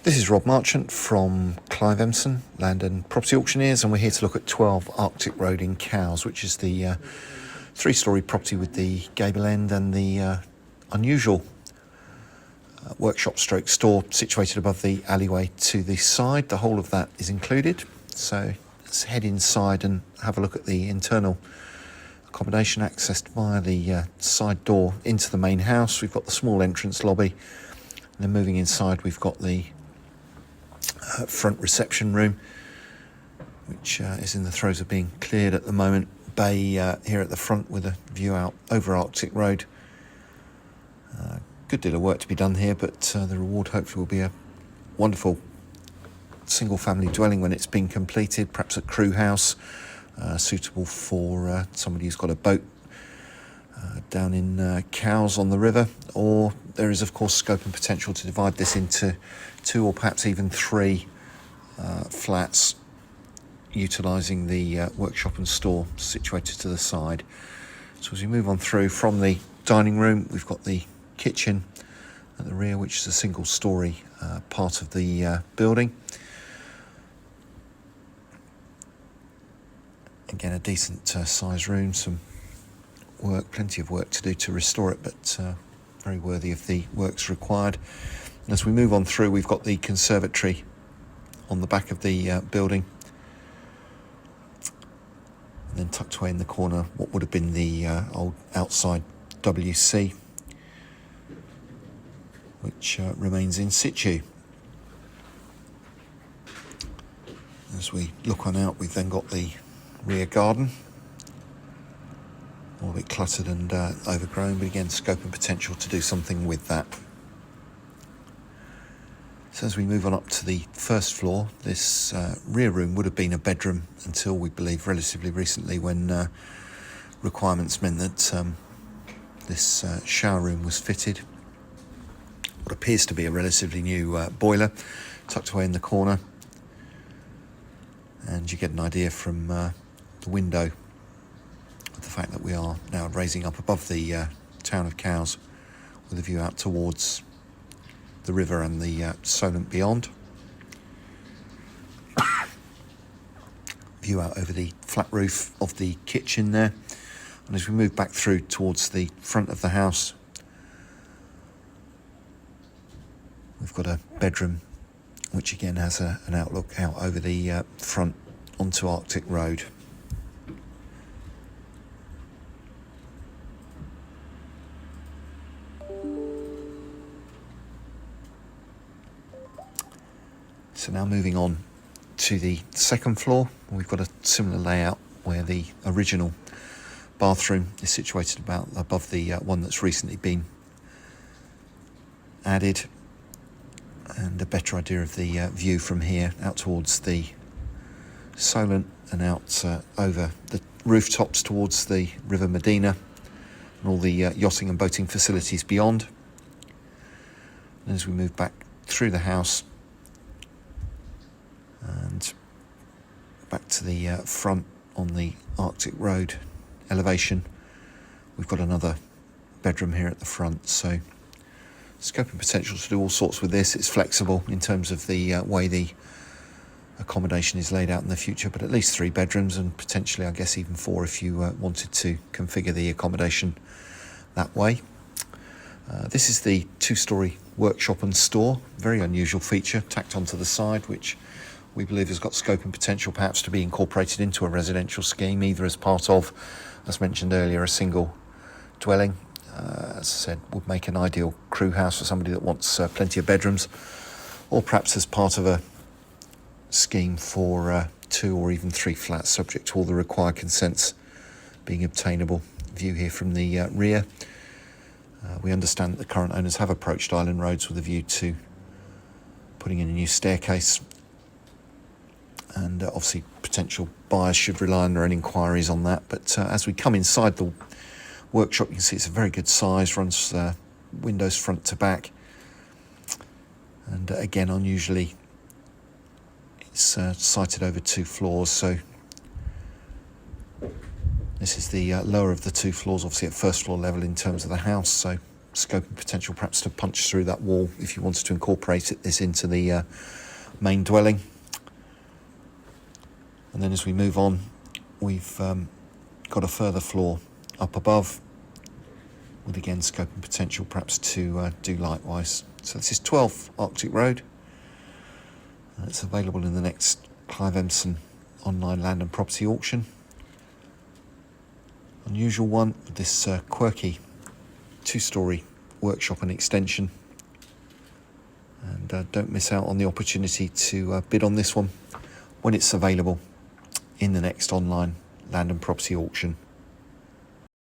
This is Rob Marchant from Clive Empson, Land and Property Auctioneers, and we're here to look at 12 Arctic Road in Cowes, which is the three-storey property with the gable end and the unusual workshop stroke store situated above the alleyway to the side. The whole of that is included. So let's head inside and have a look at the internal accommodation, accessed via the side door into the main house. We've got the small entrance lobby, and then moving inside we've got the front reception room, which is in the throes of being cleared at the moment. Bay here at the front with a view out over Arctic Road. Good deal of work to be done here, but the reward hopefully will be a wonderful single family dwelling when it's been completed, perhaps a crew house suitable for somebody who's got a boat down in Cowes on the river. Or there is of course scope and potential to divide this into 2 or perhaps even 3 flats, utilising the workshop and store situated to the side. So as we move on through from the dining room, we've got the kitchen at the rear, which is a single storey part of the building. Again, a decent size room, some work, plenty of work to do to restore it, but very worthy of the works required. And as we move on through, we've got the conservatory on the back of the building, and then tucked away in the corner what would have been the old outside WC, which remains in situ. As we look on out, we've then got the rear garden, all a bit cluttered and overgrown, but again scope and potential to do something with that. So as we move on up to the first floor, this rear room would have been a bedroom until, we believe, relatively recently, when requirements meant that this shower room was fitted. What appears to be a relatively new boiler tucked away in the corner, and you get an idea from the window of the fact that we are now raising up above the town of Cowes with a view out towards the river and the Solent beyond. View out over the flat roof of the kitchen there. And as we move back through towards the front of the house, we've got a bedroom which again has an outlook out over the front onto Arctic Road. So now moving on to the second floor, we've got a similar layout where the original bathroom is situated about above the one that's recently been added, and a better idea of the view from here out towards the Solent and out over the rooftops towards the River Medina and all the yachting and boating facilities beyond. And as we move back through the house and back to the front on the Arctic Road elevation, we've got another bedroom here at the front. So scope and potential to do all sorts with this. It's flexible in terms of the way the accommodation is laid out in the future, but at least 3 bedrooms, and potentially I guess even 4 if you wanted to configure the accommodation that way. This is the 2-storey workshop and store, very unusual feature tacked onto the side, which we believe has got scope and potential perhaps to be incorporated into a residential scheme, either as part of, as mentioned earlier, a single dwelling. As I said, would make an ideal crew house for somebody that wants plenty of bedrooms, or perhaps as part of a scheme for 2 or even 3 flats, subject to all the required consents being obtainable. View here from the rear. We understand that the current owners have approached Island Roads with a view to putting in a new staircase, and obviously potential buyers should rely on their own inquiries on that. But as we come inside the workshop, you can see it's a very good size, runs windows front to back, and again unusually it's sited over 2 floors. So this is the lower of the 2 floors, obviously at first floor level in terms of the house, so scope and potential perhaps to punch through that wall if you wanted to incorporate this into the main dwelling. And then as we move on, we've got a further floor up above with again scope and potential perhaps to do likewise. So this is 12 Arctic Road. It's available in the next Clive Empson online land and property auction. Unusual one, this quirky 2-storey workshop and extension. And don't miss out on the opportunity to bid on this one when it's available in the next online land and property auction.